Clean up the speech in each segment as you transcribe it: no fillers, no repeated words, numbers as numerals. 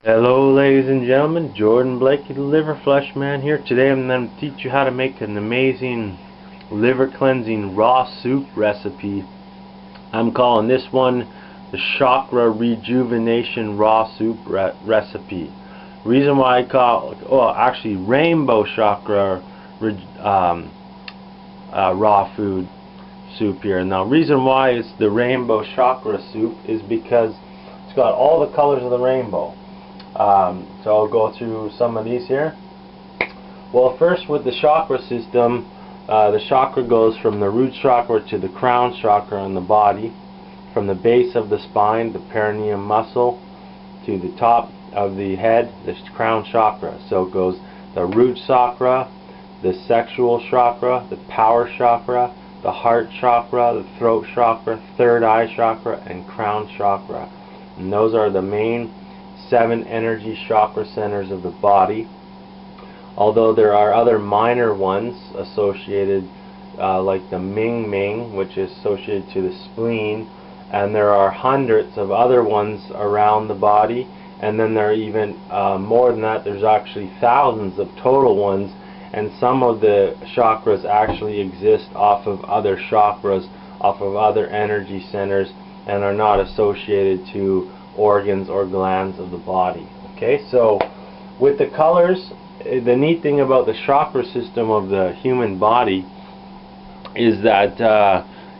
Hello ladies and gentlemen, Jordan Blaikie, the Liver Flesh Man here. Today I'm going to teach you how to make an amazing liver cleansing raw soup recipe. I'm calling this one the Chakra Rejuvenation raw soup recipe. Reason why I call actually Rainbow Chakra raw food soup here. Now reason why it's the Rainbow Chakra soup is because it's got all the colors of the rainbow. So I'll go through some of these here. Well, first with the chakra system, the chakra goes from the root chakra to the crown chakra in the body, from the base of the spine, the perineum muscle, to the top of the head, the crown chakra. So it goes the root chakra, the sexual chakra, the power chakra, the heart chakra, the throat chakra, third eye chakra, and crown chakra. And those are the main 7 energy chakra centers of the body, although there are other minor ones associated like the Ming Ming, which is associated to the spleen, and there are hundreds of other ones around the body, and then there are even more than that. There's actually thousands of total ones, and some of the chakras actually exist off of other chakras, off of other energy centers, and are not associated to organs or glands of the body. Okay, so with the colors, the neat thing about the chakra system of the human body is that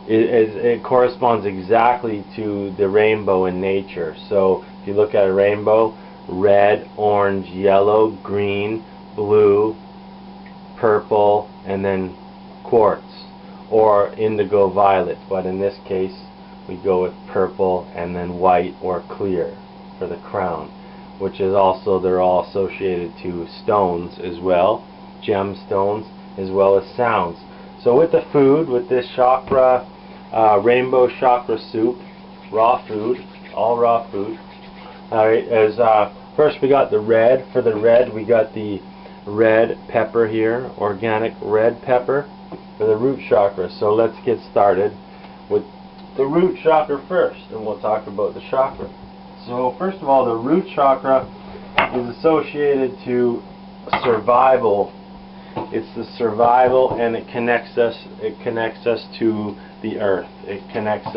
it corresponds exactly to the rainbow in nature. So if you look at a rainbow, red, orange, yellow, green, blue, purple, and then quartz or indigo violet, but in this case we go with purple and then white or clear for the crown, which is also, they're all associated to stones as well, gemstones, as well as sounds. So with the food, with this chakra, rainbow chakra soup, raw food, all raw food. Alright, as first we got the red. For the red, we got the red pepper here, organic red pepper for the root chakra. So let's get started with the root chakra first, and we'll talk about the chakra. So first of all, the root chakra is associated to survival. It's the survival, and it connects us to the earth. It connects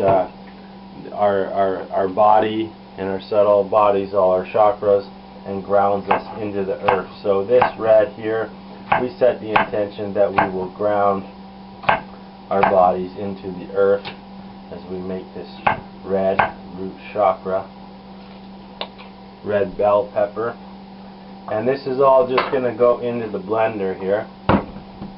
our body and our subtle bodies, all our chakras, and grounds us into the earth. So this red here, we set the intention that we will ground our bodies into the earth as we make this red root chakra, red bell pepper. And this is all just going to go into the blender here.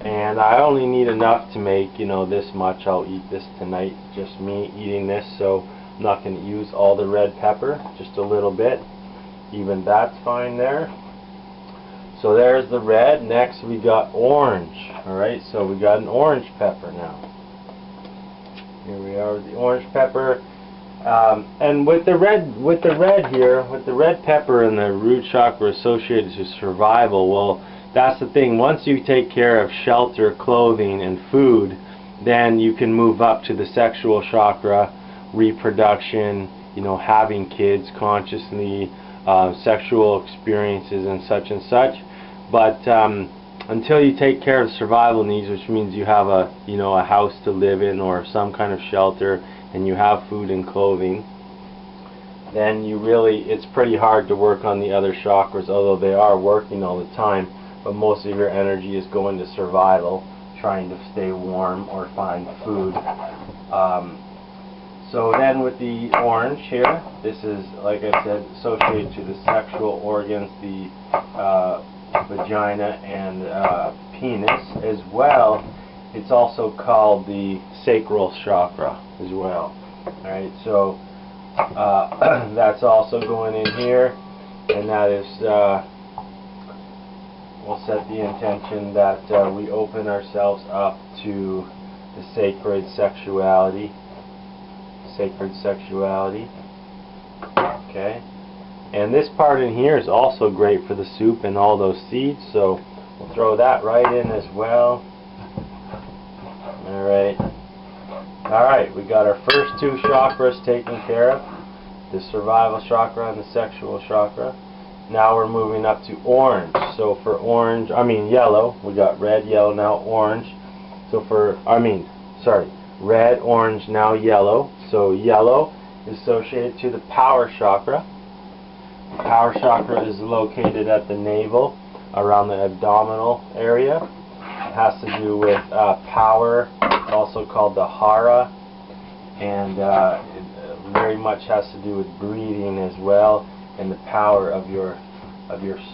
And I only need enough to make, this much. I'll eat this tonight, just me eating this, so I'm not going to use all the red pepper, just a little bit. Even that's fine there. So there's the red. Next we got orange. Alright, so we got an orange pepper now. Here we are with the orange pepper, and with the red here, with the red pepper and the root chakra associated to survival. Well, that's the thing. Once you take care of shelter, clothing, and food, then you can move up to the sexual chakra, reproduction, having kids consciously, sexual experiences, and such and such. But until you take care of survival needs, which means you have a house to live in or some kind of shelter, and you have food and clothing, then it's pretty hard to work on the other chakras, although they are working all the time. But most of your energy is going to survival, trying to stay warm or find food. So then with the orange here, this is, like I said, associated to the sexual organs, the vagina and penis as well. It's also called the sacral chakra as well. Alright, so that's also going in here, and that is, we'll set the intention that we open ourselves up to the sacred sexuality. Okay. And this part in here is also great for the soup and all those seeds, so we'll throw that right in as well. Alright, we got our first 2 chakras taken care of, the survival chakra and the sexual chakra. Now we're moving up to orange. So for orange, yellow. We got red, yellow, now orange. So red, orange, now yellow. So yellow is associated to the power chakra. The power chakra is located at the navel, around the abdominal area. It has to do with power, also called the hara, and it very much has to do with breathing as well, and the power of your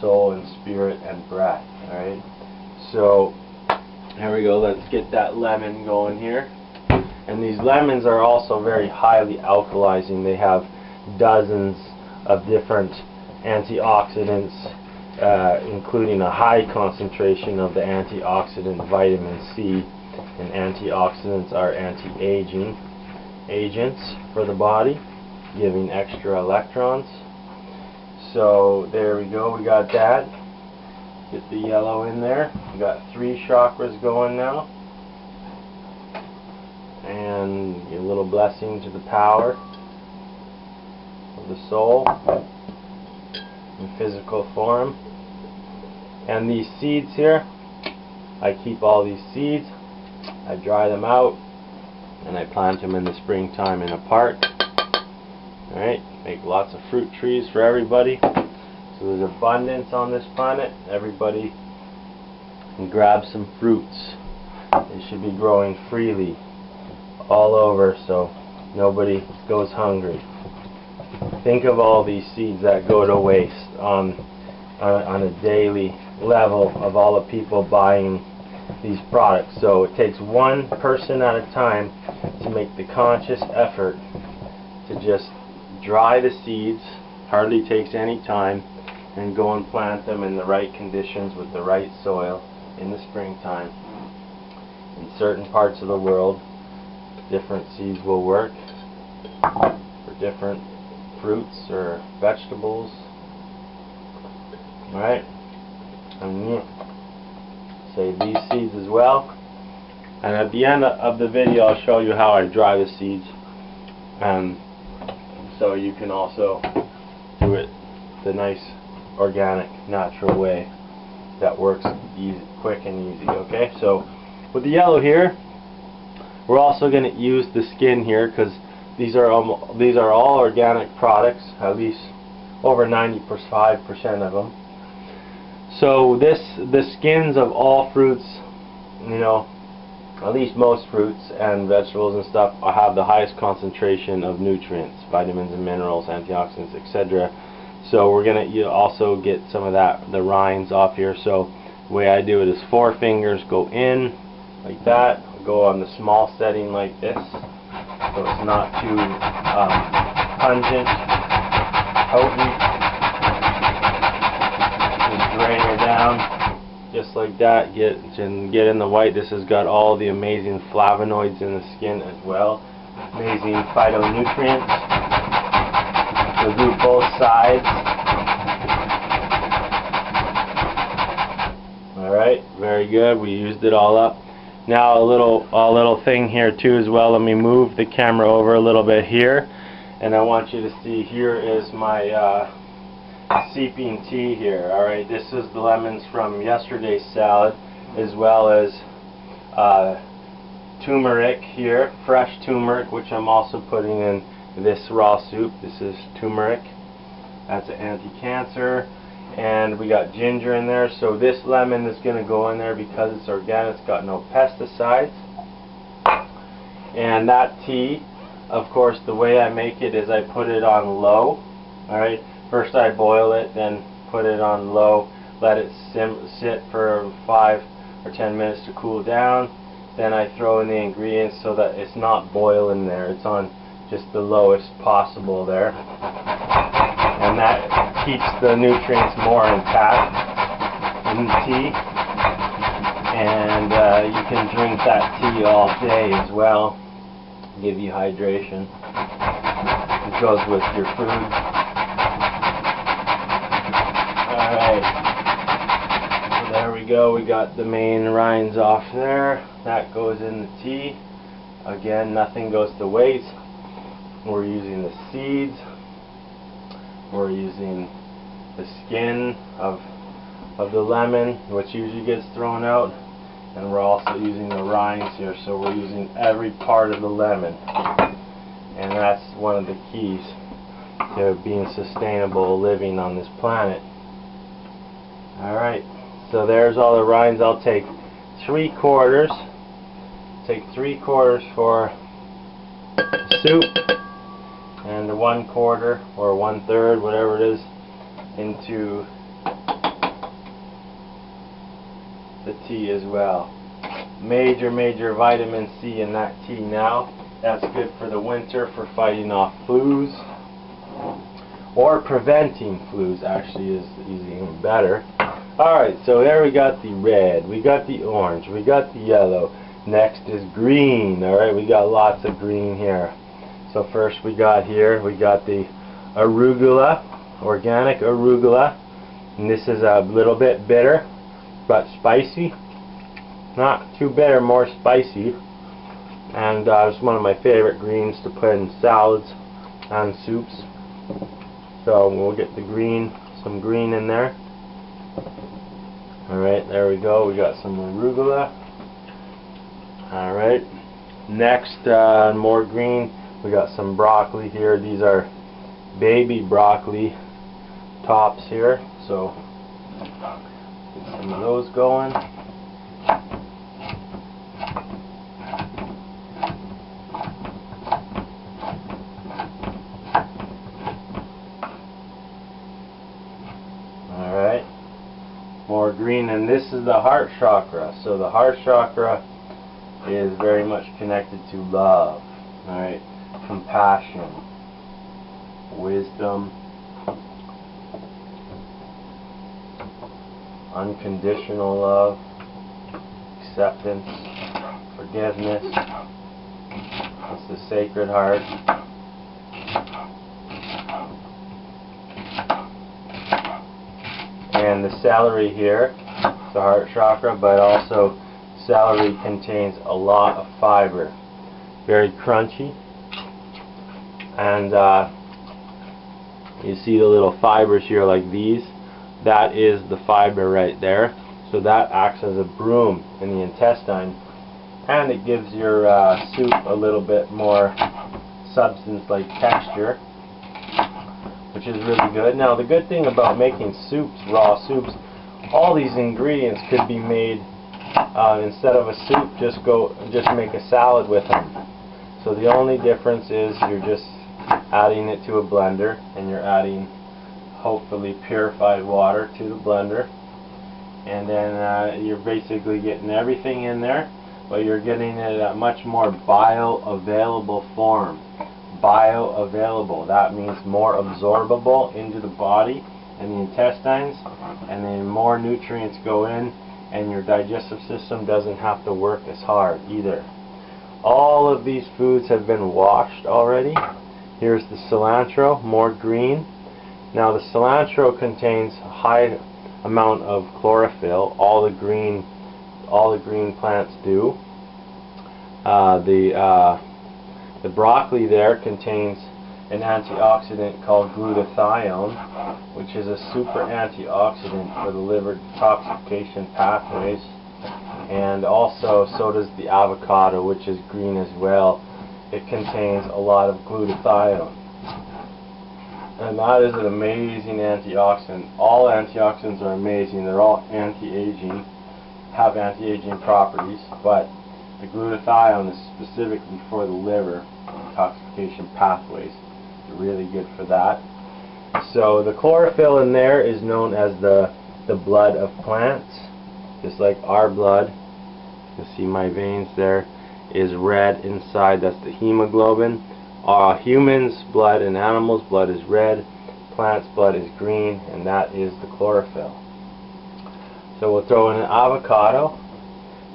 soul and spirit and breath. All right. So here we go. Let's get that lemon going here. And these lemons are also very highly alkalizing. They have dozens of different antioxidants, including a high concentration of the antioxidant vitamin C. And antioxidants are anti-aging agents for the body, giving extra electrons. So there we go, we got that. Get the yellow in there. We got 3 chakras going now. And give a little blessing to the power of the soul in physical form. And these seeds here, I keep all these seeds, I dry them out, and I plant them in the springtime in a park. Alright, make lots of fruit trees for everybody. So there's abundance on this planet. Everybody can grab some fruits. They should be growing freely all over, so nobody goes hungry. Think of all these seeds that go to waste on a daily level of all the people buying these products. So it takes one person at a time to make the conscious effort to just dry the seeds, hardly takes any time, and go and plant them in the right conditions with the right soil in the springtime. In certain parts of the world, different seeds will work for different fruits or vegetables. Alright, and say these seeds as well. And at the end of the video, I'll show you how I dry the seeds, so you can also do it the nice, organic, natural way that works easy, quick and easy. Okay, so with the yellow here, we're also going to use the skin here, because these are all organic products, at least over 95% of them. So the skins of all fruits, at least most fruits and vegetables and stuff, have the highest concentration of nutrients, vitamins and minerals, antioxidants, etc. So we're going to also get some of the rinds off here. So the way I do it is 4 fingers go in like that. Go on the small setting like this, so it's not too pungent, potent. Just drain her down, just like that. Get in the white. This has got all the amazing flavonoids in the skin as well. Amazing phytonutrients. We'll do both sides. Alright, very good. We used it all up. Now a little thing here too as well. Let me move the camera over a little bit here, and I want you to see, here is my seeping tea here. Alright, this is the lemons from yesterday's salad, as well as turmeric here, fresh turmeric, which I'm also putting in this raw soup. This is turmeric. That's an anti-cancer. And we got ginger in there. So this lemon is going to go in there because it's organic. It's got no pesticides. And that tea, of course, the way I make it is I put it on low. Alright, first I boil it, then put it on low, let it sit for 5 or 10 minutes to cool down. Then I throw in the ingredients so that it's not boiling there. It's on just the lowest possible there. And that keeps the nutrients more intact in the tea. And you can drink that tea all day as well. Give you hydration. It goes with your food. Alright. So there we go. We got the main rinds off there. That goes in the tea. Again, nothing goes to waste. We're using the seeds. We're using the skin of the lemon, which usually gets thrown out, and we're also using the rinds here, so we're using every part of the lemon, and that's one of the keys to being sustainable living on this planet. Alright, so there's all the rinds. I'll take 3/4. Take 3/4 for the soup, and the 1/4 or 1/3, whatever it is, into the tea as well. Major vitamin C in that tea now. That's good for the winter, for fighting off flus, or preventing flus actually is even better. Alright, so there we got the red, we got the orange, we got the yellow. Next is green. Alright, we got lots of green here. So first we got here, we got the arugula, organic arugula. And this is a little bit bitter, but spicy. Not too bitter, more spicy. And it's one of my favorite greens to put in salads and soups. So we'll get the green, some green in there. Alright, there we go. We got some arugula. Alright. Next, more green. We got some broccoli here. These are baby broccoli tops here. So get some of those going. Alright. More green, and this is the heart chakra. So the heart chakra is very much connected to love, alright, compassion, wisdom, unconditional love, acceptance, forgiveness. It's the sacred heart. And the celery here, the heart chakra, but also celery contains a lot of fiber, very crunchy, and you see the little fibers here like these. That is the fiber right there. So that acts as a broom in the intestine, and it gives your soup a little bit more substance-like texture, which is really good. Now the good thing about making soups, raw soups, all these ingredients could be made instead of a soup, just make a salad with them. So the only difference is you're just adding it to a blender, and you're adding hopefully purified water to the blender, and then you're basically getting everything in there, but you're getting it at a much more bioavailable form. Bioavailable, that means more absorbable into the body and the intestines, and then more nutrients go in, and your digestive system doesn't have to work as hard either. All of these foods have been washed already. Here's the cilantro, more green. Now the cilantro contains a high amount of chlorophyll. All the green plants do. The broccoli there contains an antioxidant called glutathione, which is a super antioxidant for the liver detoxification pathways. And also, so does the avocado, which is green as well. It contains a lot of glutathione. And that is an amazing antioxidant. All antioxidants are amazing. They're all anti-aging, have anti-aging properties, but the glutathione is specifically for the liver detoxification pathways. They're really good for that. So the chlorophyll in there is known as the blood of plants, just like our blood. You can see my veins there is red inside. That's the hemoglobin. Humans' blood and animals' blood is red. Plants' blood is green, and that is the chlorophyll. So we'll throw in an avocado,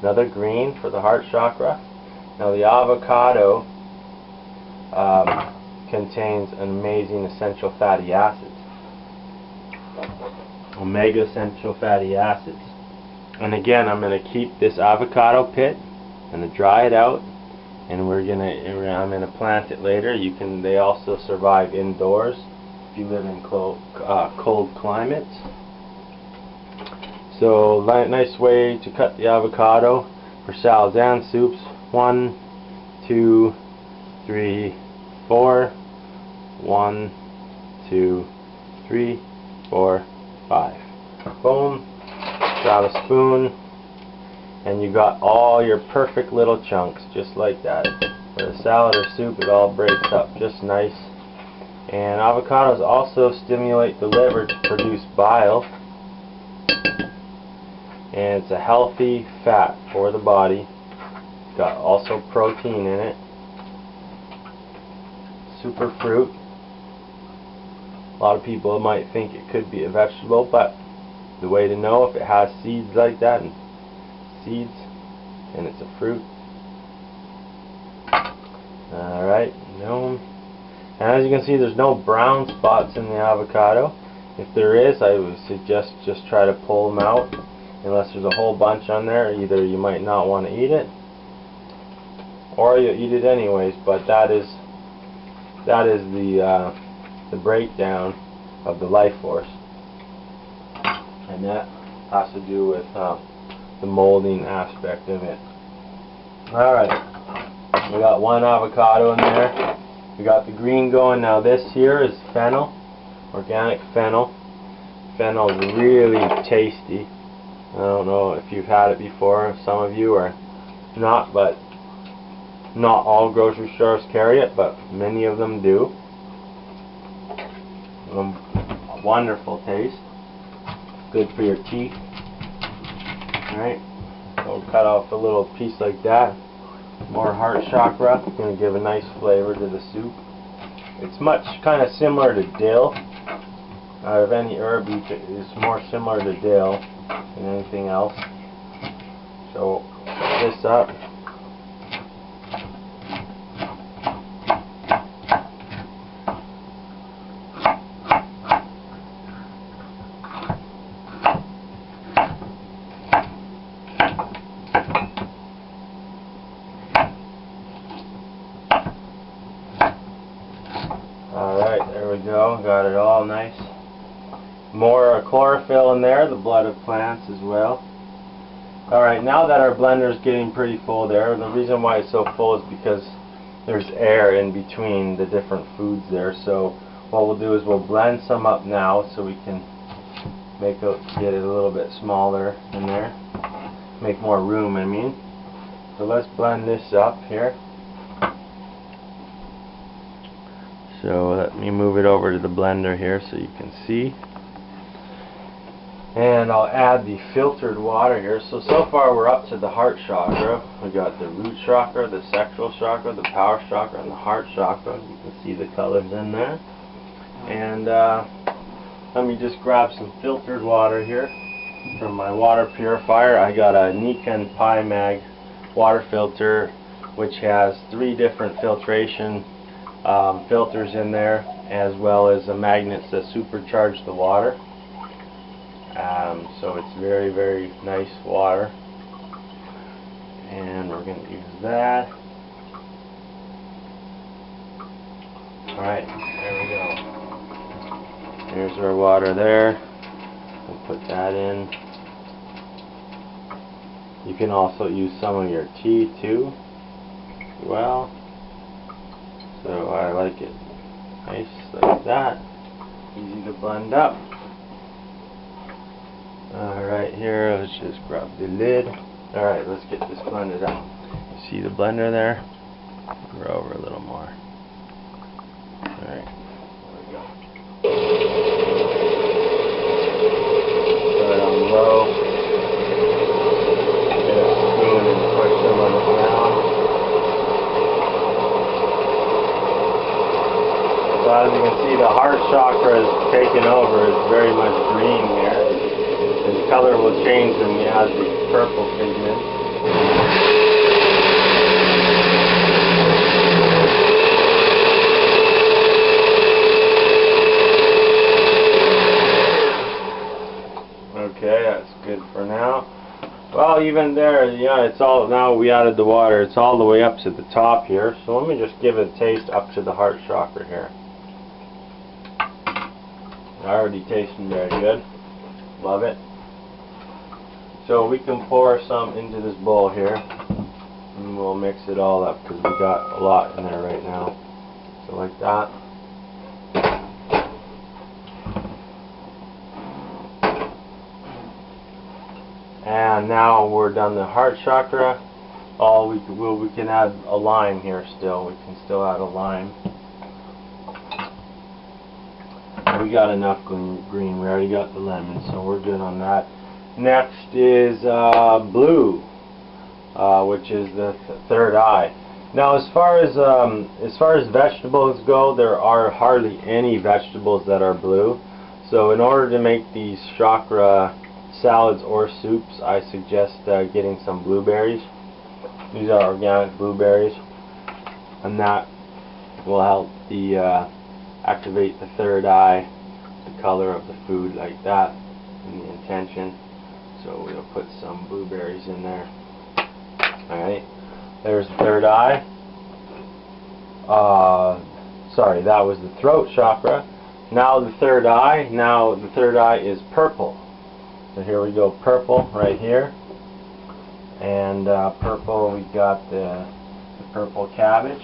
another green for the heart chakra. Now the avocado contains an amazing essential fatty acids, omega essential fatty acids. And again, I'm going to keep this avocado pit, I'm going to dry it out, and I'm going to plant it later. They also survive indoors. if you live in cold climates. So nice way to cut the avocado for salads and soups. 1, 2, 3, 4. 1, 2, 3, 4, 5. Boom. Grab a spoon, and you got all your perfect little chunks, just like that. For a salad or soup, it all breaks up just nice. And avocados also stimulate the liver to produce bile, and it's a healthy fat for the body. It's got also protein in it. Super fruit. A lot of people might think it could be a vegetable, but the way to know if it has seeds like that, and seeds, and it's a fruit. Alright, no. And as you can see, there's no brown spots in the avocado. If there is, I would suggest just try to pull them out. Unless there's a whole bunch on there, either you might not want to eat it, or you'll eat it anyways. But that is the breakdown of the life force, and that has to do with the molding aspect of it. Alright, we got one avocado in there. We got the green going. Now this here is fennel, organic fennel. Fennel is really tasty. I don't know if you've had it before. Some of you are not, but not all grocery stores carry it, but many of them do. A wonderful taste. Good for your teeth. Alright, so cut off a little piece like that. More heart chakra. It's going to give a nice flavor to the soup. It's much kind of similar to dill. Out of any herb, it's more similar to dill than anything else. So this up. Alright, there we go. Got it all nice. More chlorophyll in there, the blood of plants as well. Alright, now that our blender is getting pretty full there, the reason why it's so full is because there's air in between the different foods there. So what we'll do is we'll blend some up now so we can get it a little bit smaller in there. Make more room, I mean. So let's blend this up here. So let me move it over to the blender here so you can see. And I'll add the filtered water here. So far we're up to the heart chakra. We got the root chakra, the sexual chakra, the power chakra, and the heart chakra. You can see the colors in there. And let me just grab some filtered water here from my water purifier. I got a Nikon PiMag water filter, which has 3 different filtration filters in there, as well as magnets that supercharge the water. So it's very, very nice water, and we're going to use that. Alright, there we go. Here's our water there. We'll put that in. You can also use some of your tea too. Well, so I like it nice like that. Easy to blend up. Alright, here, let's just grab the lid. Alright, let's get this blended out. See the blender there? Go over a little more. Alright, there we go. Put it on low. Get a spoon and push some of it down. So as you can see, the heart chakra is taken over. It's very much green here. The color will change when we add the purple pigment. Okay, that's good for now. Well, even there, yeah, it's all, now we added the water, it's all the way up to the top here. So let me just give it a taste up to the heart chakra here. Already tasting very good. Love it. So we can pour some into this bowl here, and we'll mix it all up because we got a lot in there right now. So like that. And now we're done the heart chakra. We can add a lime here still. We can still add a lime. We got enough green. We already got the lemon, so we're good on that. Next is blue, which is the third eye. Now, as far as vegetables go, there are hardly any vegetables that are blue. So, in order to make these chakra salads or soups, I suggest getting some blueberries. These are organic blueberries, and that will help activate the third eye, the color of the food like that, and the intention. So we'll put some blueberries in there. Alright, there's the third eye. Sorry, that was the throat chakra. Now the third eye. Now the third eye is purple. So here we go, purple right here. And purple, we got the purple cabbage,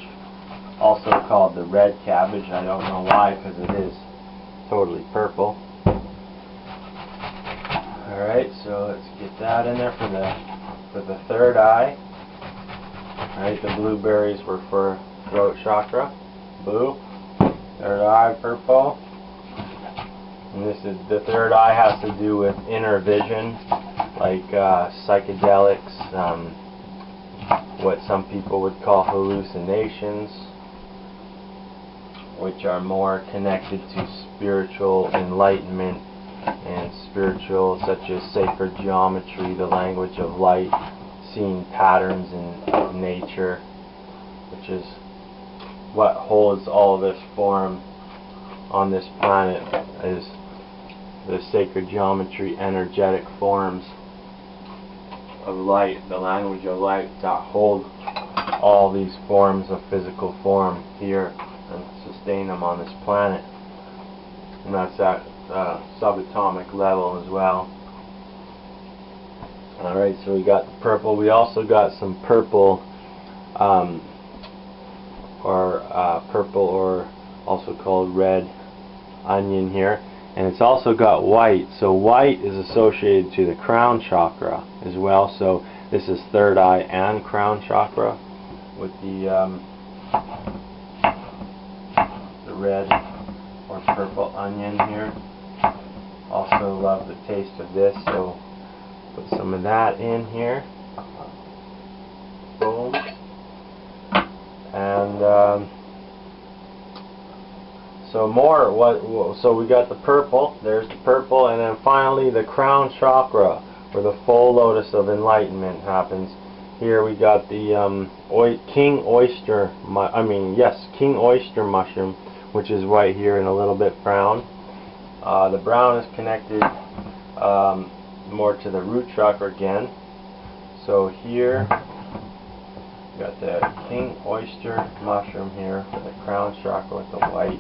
also called the red cabbage. I don't know why, because it is totally purple. Alright, so let's get that in there for the third eye. Alright, the blueberries were for throat chakra, blue. Third eye, purple. And this is the third eye has to do with inner vision, like psychedelics, what some people would call hallucinations, which are more connected to spiritual enlightenment and spiritual, such as sacred geometry, the language of light, seeing patterns in nature, which is what holds all this form on this planet, is the sacred geometry, energetic forms of light, the language of light that hold all these forms of physical form here and sustain them on this planet. And that's at subatomic level as well. Alright, so we got the purple. We also got some purple, or also called red onion here. And it's also got white. So white is associated to the crown chakra as well. So this is third eye and crown chakra with the red or purple onion here. Also love the taste of this, so put some of that in here. Boom. And so we got the purple, there's the purple, and then finally the crown chakra, where the full lotus of enlightenment happens. Here we got the king oyster mushroom, which is right here and a little bit brown. The brown is connected more to the root chakra again. So here we got the king oyster mushroom here for the crown chakra with the white.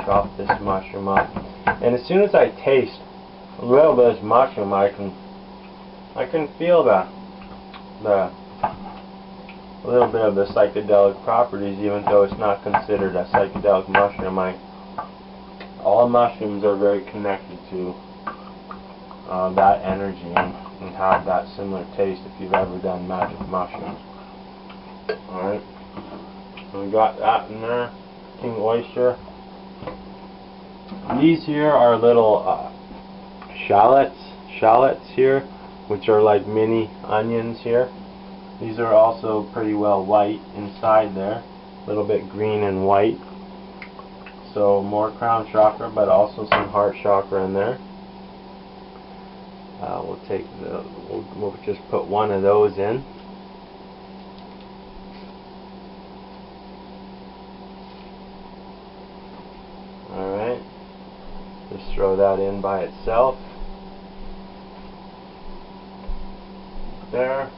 Chop this mushroom up, and as soon as I taste a little bit of this mushroom, I can feel a little bit of the psychedelic properties, even though it's not considered a psychedelic mushroom. All mushrooms are very connected to that energy and have that similar taste if you've ever done magic mushrooms. Alright, so we got that in there, king oyster. These here are little shallots here, which are like mini onions here. These are also pretty well white inside there, a little bit green and white. So more crown chakra, but also some heart chakra in there. We'll just put one of those in. Alright, just throw that in by itself. There.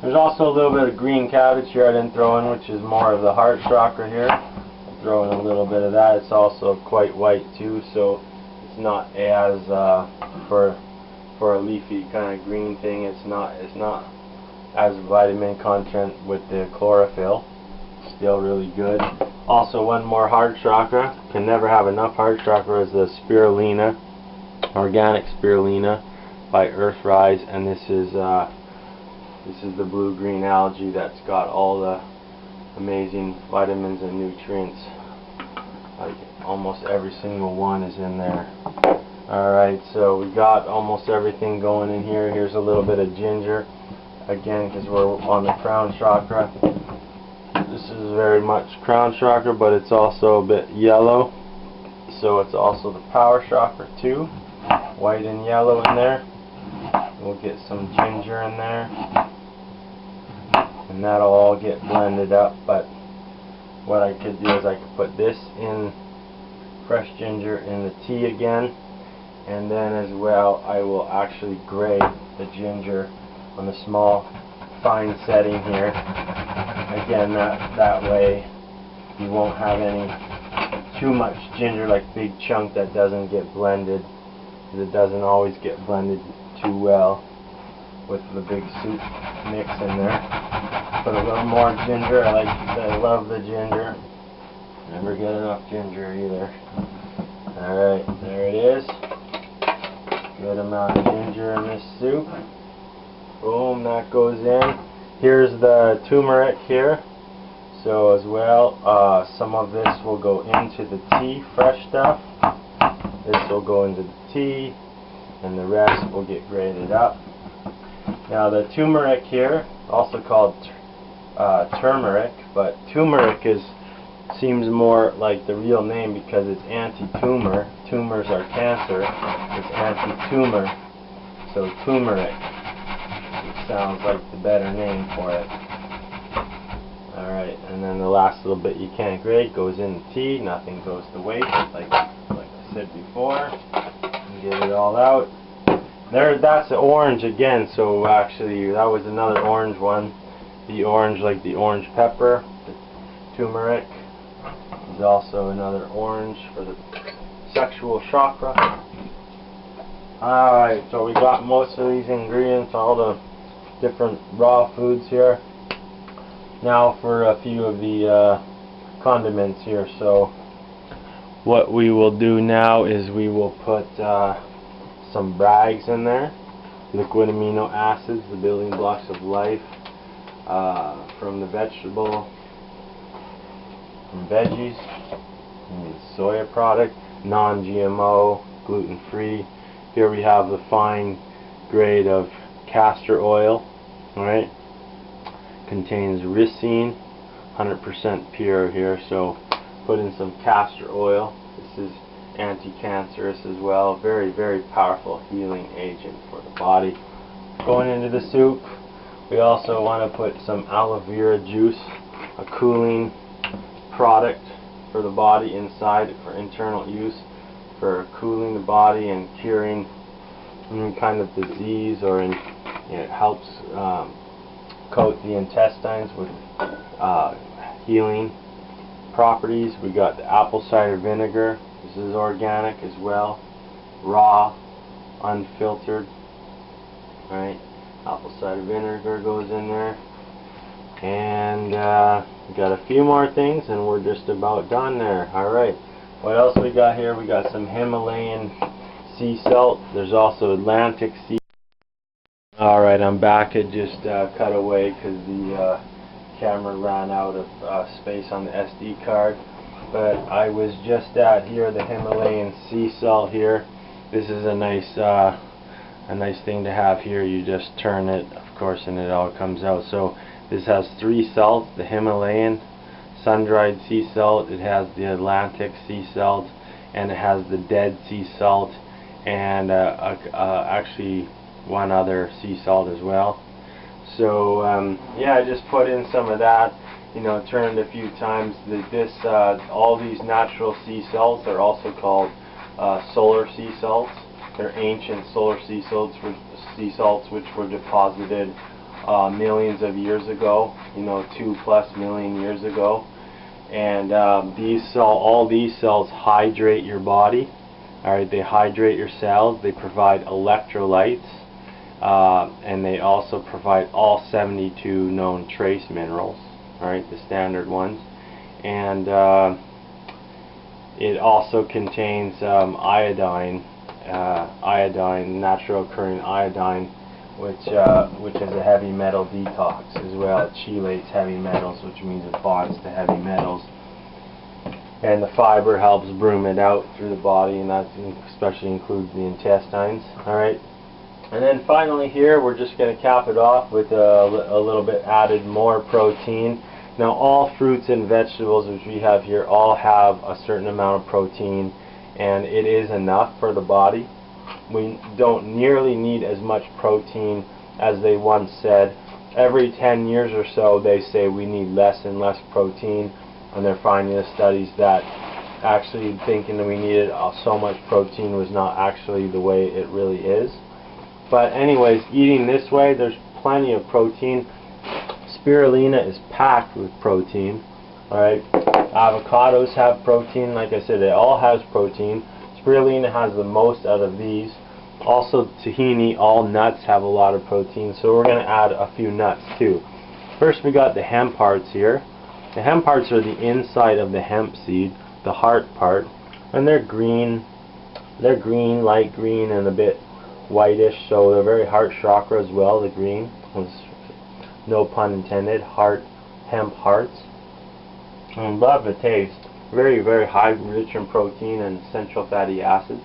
There's also a little bit of green cabbage here I didn't throw in, which is more of the heart chakra here. I'll throw in a little bit of that. It's also quite white too, so it's not as for a leafy kind of green thing. It's not as vitamin content with the chlorophyll. Still really good. Also, one more heart chakra. Can never have enough heart chakra is the spirulina, organic spirulina by Earthrise, and this is the blue-green algae that's got all the amazing vitamins and nutrients. Like almost every single one is in there. Alright, so we got almost everything going in here. Here's a little bit of ginger, again, because we're on the crown chakra. This is very much crown chakra, but it's also a bit yellow, so it's also the power chakra too. White and yellow in there. We'll get some ginger in there, and that'll all get blended up. But what I could do is I could put this in fresh ginger in the tea again, and then as well I will actually grate the ginger on a small fine setting here. Again, that way you won't have any too much ginger, like big chunk that doesn't get blended. It doesn't always get blended too well with the big soup mix in there. Put a little more ginger. I love the ginger. Never get enough ginger either. Alright, there it is. Good amount of ginger in this soup. Boom, that goes in. Here's the turmeric here. So as well, some of this will go into the tea, fresh stuff. This will go into the tea, and the rest will get grated up. Now the turmeric here, also called turmeric, but turmeric seems more like the real name because it's anti-tumor. Tumors are cancer. It's anti-tumor. So turmeric. It sounds like the better name for it. Alright, and then the last little bit you can't grate goes in the tea. Nothing goes to waste, like I said before. Get it all out. There, that's the orange again. So actually, that was another orange one. The orange, like the orange pepper, the turmeric, is also another orange for the sexual chakra. Alright, so we got most of these ingredients, all the different raw foods here. Now for a few of the condiments here. So what we will do now is we will put some brags in there, liquid amino acids, the building blocks of life, from the vegetable, from veggies, from the soya product, non-GMO, gluten-free. Here we have the fine grade of castor oil, alright, contains ricin, 100% pure here, so put in some castor oil. This is anti-cancerous as well, very, very powerful healing agent for the body. Going into the soup, we also want to put some aloe vera juice, a cooling product for the body inside for internal use, for cooling the body and curing any kind of disease, or it helps coat the intestines with healing properties. We got the apple cider vinegar. This is organic as well, raw, unfiltered. Alright, apple cider vinegar goes in there, and we got a few more things and we're just about done there. Alright, what else we got here? We got some Himalayan sea salt. There's also Atlantic sea. Alright, I'm back. It just cut away because the camera ran out of space on the SD card. But I was just at here, the Himalayan sea salt here. This is a nice thing to have here. You just turn it, of course, and it all comes out. So this has 3 salts: the Himalayan, sun-dried sea salt, it has the Atlantic sea salt, and it has the Dead Sea salt, and actually one other sea salt as well. So yeah, I just put in some of that, you know, turned a few times. All these natural sea salts are also called solar sea salts. They're ancient solar sea salts, which were deposited millions of years ago, you know, 2+ million years ago. And all these cells hydrate your body. Alright, they hydrate your cells, they provide electrolytes, and they also provide all 72 known trace minerals, alright, the standard ones. And it also contains iodine, natural occurring iodine, which is a heavy metal detox as well. It chelates heavy metals, which means it bonds to heavy metals. And the fiber helps broom it out through the body, and that especially includes the intestines. Alright. And then finally here, we're just going to cap it off with a little bit added more protein. Now all fruits and vegetables which we have here all have a certain amount of protein, and it is enough for the body. We don't nearly need as much protein as they once said. Every 10 years or so they say we need less and less protein, and they're finding the studies that actually thinking that we needed so much protein was not actually the way it really is. But anyways, eating this way, there's plenty of protein. Spirulina is packed with protein. Alright, avocados have protein. Like I said, it all has protein. Spirulina has the most out of these. Also tahini, all nuts have a lot of protein, so we're going to add a few nuts too. First we got the hemp hearts here. The hemp hearts are the inside of the hemp seed, the heart part, and they're green. They're green, light green, and a bit whitish, so they're very heart chakra as well, the green. No pun intended, hemp hearts. And love the taste. Very, very high, rich in protein and essential fatty acids.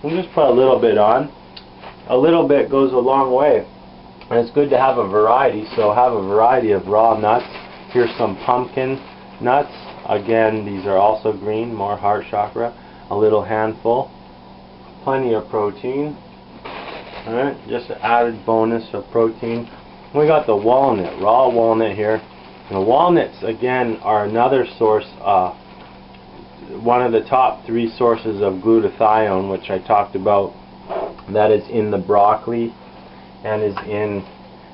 We'll just put a little bit on. A little bit goes a long way. And it's good to have a variety, so have a variety of raw nuts. Here's some pumpkin nuts. Again, these are also green, more heart chakra. A little handful. Plenty of protein. Alright, just an added bonus of protein. We got the walnut, raw walnut here. The walnuts, again, are another source, one of the top 3 sources of glutathione, which I talked about. That is in the broccoli and is in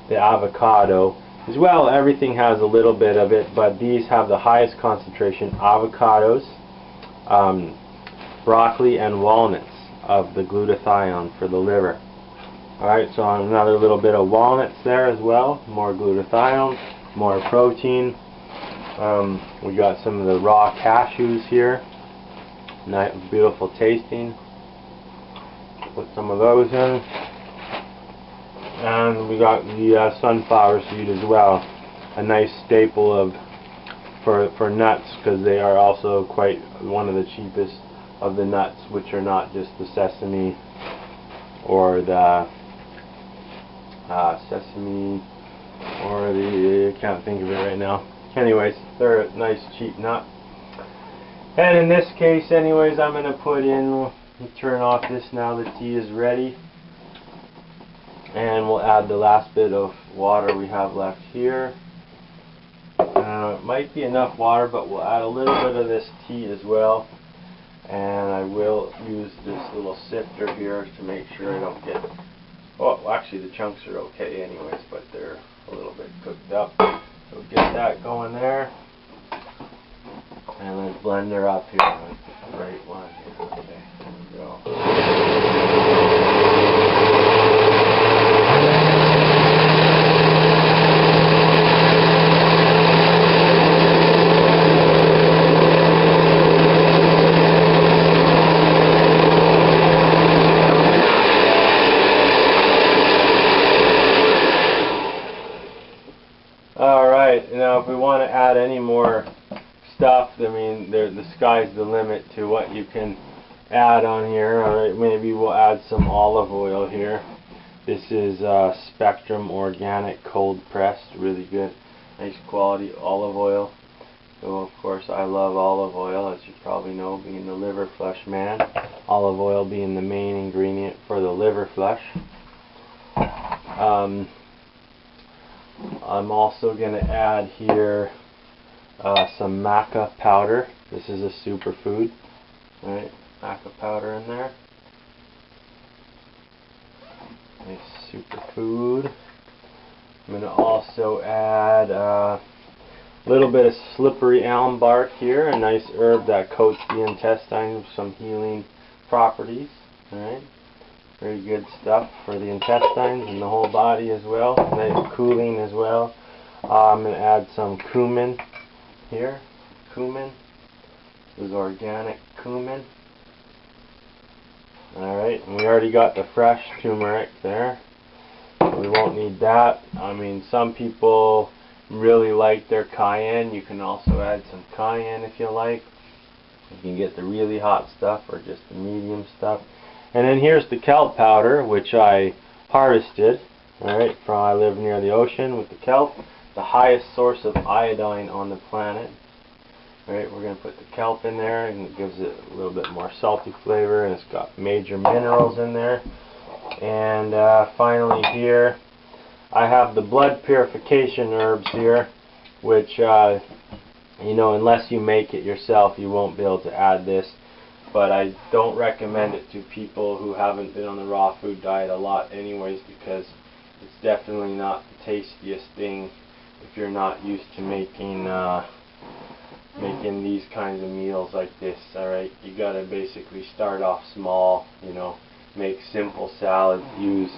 the avocado. As well, everything has a little bit of it, but these have the highest concentration: avocados, broccoli, and walnuts of the glutathione for the liver. Alright, so another little bit of walnuts there as well. More glutathione, more protein. We got some of the raw cashews here. Nice, beautiful tasting. Put some of those in. And we got the sunflower seed as well. A nice staple for nuts, because they are also quite one of the cheapest of the nuts, which are not just the sesame or the I can't think of it right now. Anyways, they're a nice cheap nut. And in this case, anyways, I'm going to put in, turn off this now the tea is ready. And we'll add the last bit of water we have left here. It might be enough water, but we'll add a little bit of this tea as well. And I will use this little sifter here to make sure I don't get... Oh, actually the chunks are okay anyways, but they're a little bit cooked up. So get that going there. And let's blend her up here. The right one here. Okay, there we go. Alright, now if we want to add any more stuff, I mean, the sky's the limit to what you can add on here. Alright, maybe we'll add some olive oil here. This is Spectrum Organic Cold Pressed, really good, nice quality olive oil. So of course I love olive oil, as you probably know, being the liver flush man. Olive oil being the main ingredient for the liver flush. I'm also going to add here some maca powder. This is a superfood. Alright, maca powder in there. Nice superfood. I'm going to also add little bit of slippery elm bark here, a nice herb that coats the intestine with some healing properties. Alright, very good stuff for the intestines and the whole body as well. Nice cooling as well. I'm going to add some cumin here. Cumin. This is organic cumin. Alright, and we already got the fresh turmeric there. We won't need that. I mean, some people really like their cayenne. You can also add some cayenne if you like. You can get the really hot stuff or just the medium stuff. And then here's the kelp powder, which I harvested. Alright, I live near the ocean with the kelp, the highest source of iodine on the planet. Alright, we're going to put the kelp in there, and it gives it a little bit more salty flavor, and it's got major minerals in there. And finally here, I have the blood purification herbs here, which, you know, unless you make it yourself, you won't be able to add this. But I don't recommend it to people who haven't been on the raw food diet a lot anyways, because it's definitely not the tastiest thing if you're not used to making these kinds of meals like this. Alright, you gotta basically start off small, you know, make simple salads, use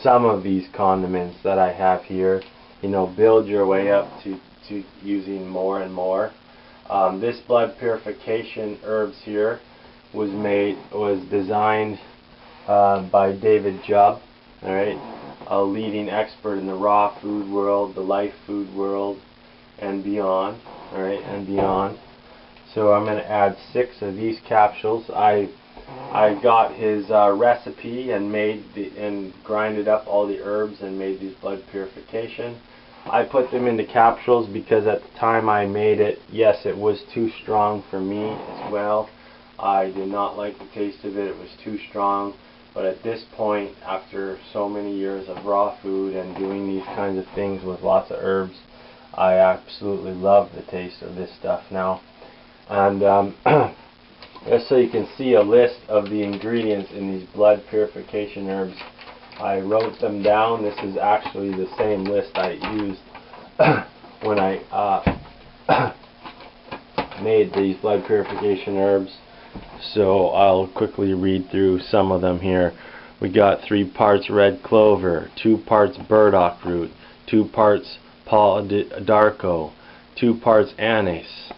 some of these condiments that I have here, you know, build your way up to using more and more. This blood purification herbs here was designed by David Jubb, alright, a leading expert in the raw food world, the life food world, and beyond, alright, and beyond. So I'm going to add 6 of these capsules. I got his recipe and grinded up all the herbs and made these blood purification. I put them into capsules because at the time I made it, yes, it was too strong for me as well. I did not like the taste of it. It was too strong. But at this point, after so many years of raw food and doing these kinds of things with lots of herbs, I absolutely love the taste of this stuff now. And just so you can see a list of the ingredients in these blood purification herbs, I wrote them down. This is actually the same list I used when I made these blood purification herbs. So I'll quickly read through some of them here. We got 3 parts red clover, 2 parts burdock root, 2 parts Paul d'Arco, 2 parts anise,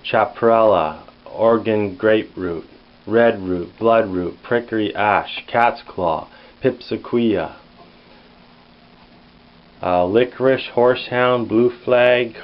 chaparella, Oregon grapefruit, red root, blood root, prickly ash, cat's claw, pipsqueak, licorice, horsehound, blue flag,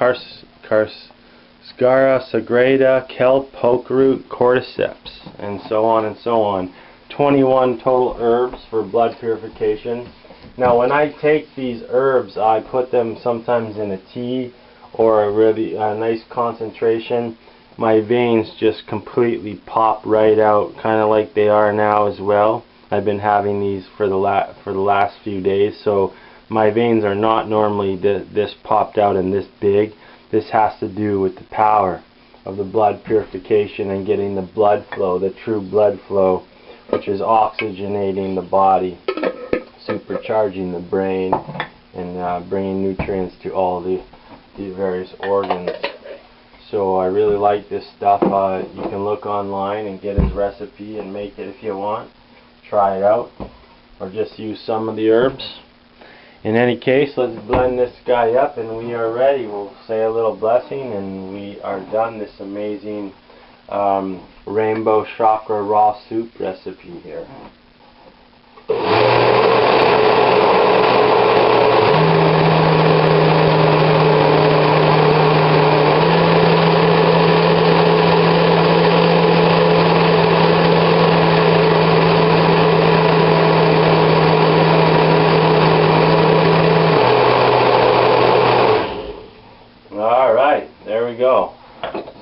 Scara sagrada, kelp, pokeroot, cordyceps, and so on and so on. 21 total herbs for blood purification. Now when I take these herbs, I put them sometimes in a tea or a really nice concentration. My veins just completely pop right out, kind of like they are now as well. I've been having these for the last few days, so my veins are not normally this popped out and this big. This has to do with the power of the blood purification and getting the blood flow, the true blood flow, which is oxygenating the body, supercharging the brain, and bringing nutrients to all the various organs. So I really like this stuff. You can look online and get his recipe and make it if you want. Try it out, or just use some of the herbs. In any case, let's blend this guy up and we are ready. We'll say a little blessing and we are done. This amazing rainbow chakra raw soup recipe here.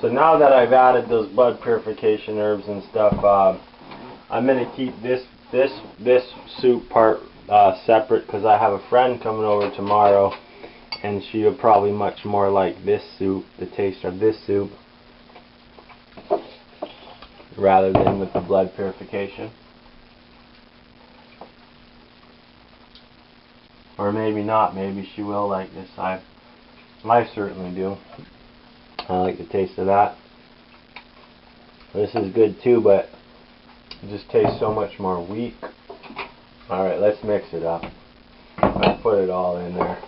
So now that I've added those blood purification herbs and stuff, I'm going to keep this soup part separate because I have a friend coming over tomorrow and she will probably much more like this soup, the taste of this soup, rather than with the blood purification. Or maybe not, maybe she will like this. I certainly do. I like the taste of that. This is good too, but it just tastes so much more weak. Alright, let's mix it up. I'll put it all in there.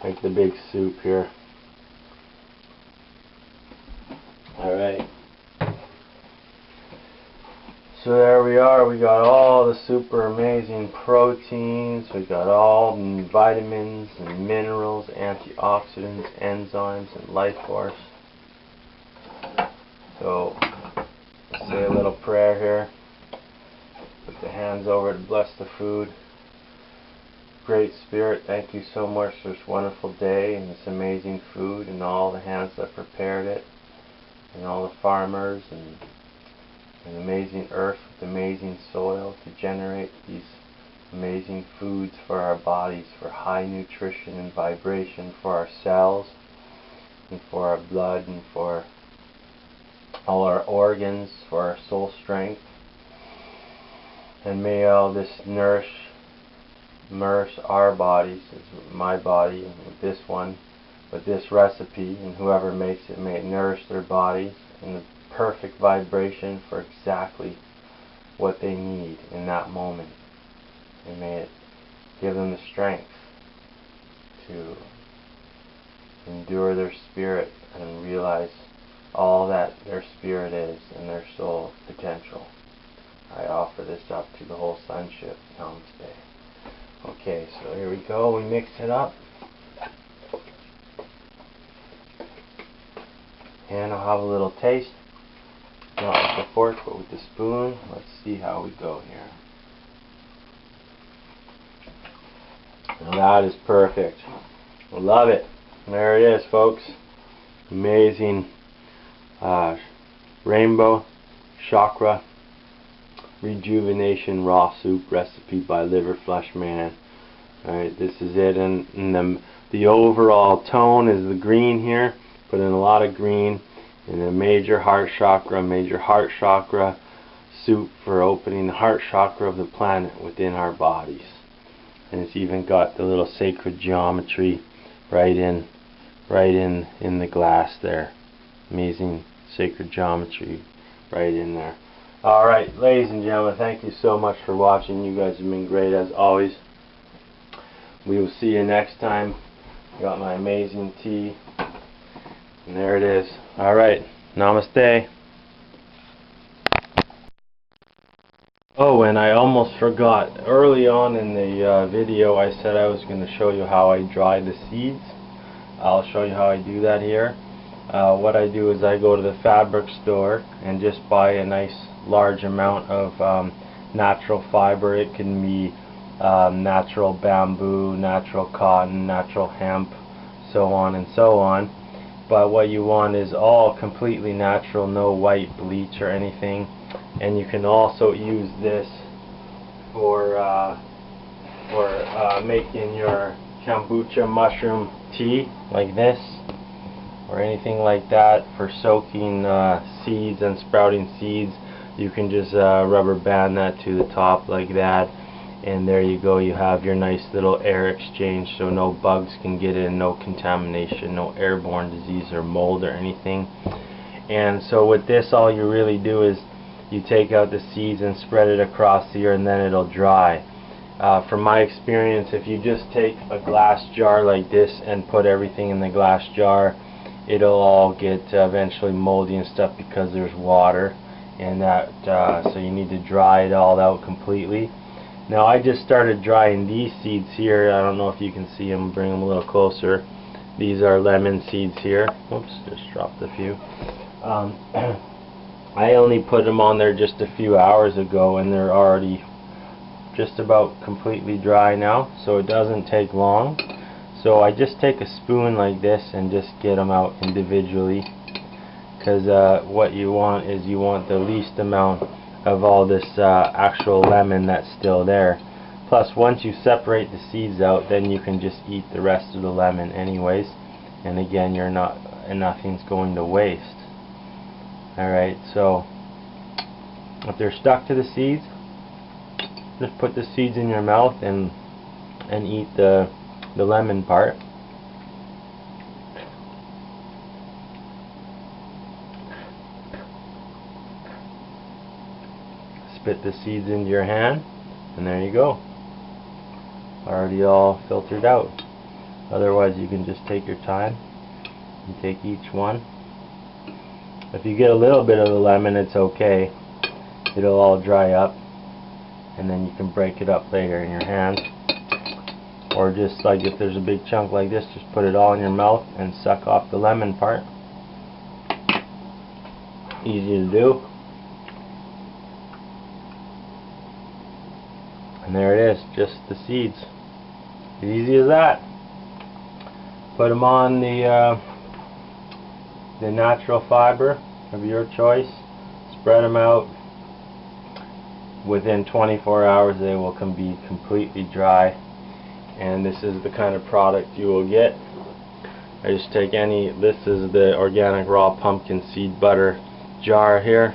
Make the big soup here. Alright. So there we are. We got all the super amazing proteins. We got all the vitamins and minerals, antioxidants, enzymes, and life force. So, say a little prayer here. Put the hands over to bless the food. Great Spirit, thank you so much for this wonderful day and this amazing food and all the hands that prepared it and all the farmers and an amazing earth with amazing soil to generate these amazing foods for our bodies, for high nutrition and vibration for our cells and for our blood and for all our organs, for our soul strength. And may all this nourish our bodies, my body, and with this one, with this recipe, and whoever makes it, may it nourish their bodies in the perfect vibration for exactly what they need in that moment. And may it give them the strength to endure their spirit and realize all that their spirit is and their soul potential. I offer this up to the whole sonship. Namaste. Okay, so here we go. We mix it up. And I'll have a little taste. Not with the fork, but with the spoon. Let's see how we go here. Now that is perfect. I love it. There it is, folks. Amazing Rainbow Chakra Rejuvenation raw soup recipe by Liver Flush Man. Alright, this is it, and the overall tone is the green here. Put in a lot of green, and a major heart chakra soup for opening the heart chakra of the planet within our bodies. And it's even got the little sacred geometry right in the glass there. Amazing sacred geometry right in there. Alright, ladies and gentlemen, thank you so much for watching. You guys have been great as always. We will see you next time. Got my amazing tea. And there it is. Alright, namaste. Oh, and I almost forgot. Early on in the video I said I was going to show you how I dry the seeds. I'll show you how I do that here. What I do is I go to the fabric store and just buy a nice large amount of natural fiber. It can be natural bamboo, natural cotton, natural hemp, so on and so on. But what you want is all completely natural, no white bleach or anything. And you can also use this for making your kombucha mushroom tea, like this, or anything like that, for soaking seeds and sprouting seeds. You can just rubber band that to the top like that, and there you go. You have your nice little air exchange, so no bugs can get in, no contamination, no airborne disease or mold or anything. And so with this, all you really do is you take out the seeds and spread it across the ear, and then it'll dry. From my experience, if you just take a glass jar like this and put everything in the glass jar, it'll all get eventually moldy and stuff because there's water. And that so you need to dry it all out completely. Now I just started drying these seeds here. I don't know if you can see them. Bring them a little closer. These are lemon seeds here. Oops, just dropped a few. I only put them on there just a few hours ago, and they're already just about completely dry now, so it doesn't take long. So I just take a spoon like this and just get them out individually. Because what you want is you want the least amount of all this actual lemon that's still there. Plus, once you separate the seeds out, then you can just eat the rest of the lemon anyways. And again, nothing's going to waste. Alright, so if they're stuck to the seeds, just put the seeds in your mouth and eat the lemon part. spit the seeds into your hand, and there you go. Already all filtered out. Otherwise you can just take your time and take each one. If you get a little bit of the lemon, it's okay. It'll all dry up, and then you can break it up later in your hand. Or just like if there's a big chunk like this, just put it all in your mouth and suck off the lemon part. Easy to do. And there it is, just the seeds. As easy as that. Put them on the natural fiber of your choice. Spread them out. Within 24 hours they will be completely dry. And this is the kind of product you will get. I just take this is the organic raw pumpkin seed butter jar here.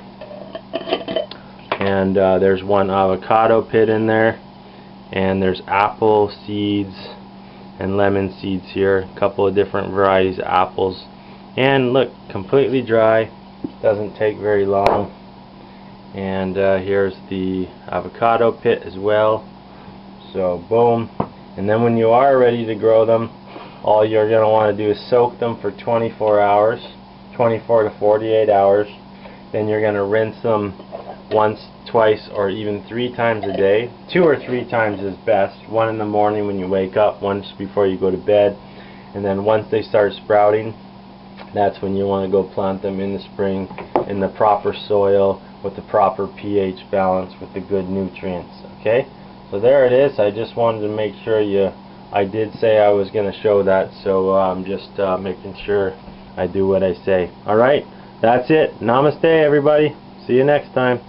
And there's one avocado pit in there. And there's apple seeds and lemon seeds here. A couple of different varieties of apples. And look, completely dry. Doesn't take very long. And here's the avocado pit as well. So boom. And then when you are ready to grow them, all you're going to want to do is soak them for 24 hours, 24 to 48 hours. Then you're going to rinse them once, twice, or even 3 times a day. 2 or 3 times is best. One in the morning when you wake up, once before you go to bed. And then once they start sprouting, that's when you want to go plant them in the spring in the proper soil with the proper pH balance with the good nutrients. Okay? So there it is. I just wanted to make sure I did say I was going to show that, so I'm just making sure I do what I say. Alright, that's it. Namaste everybody. See you next time.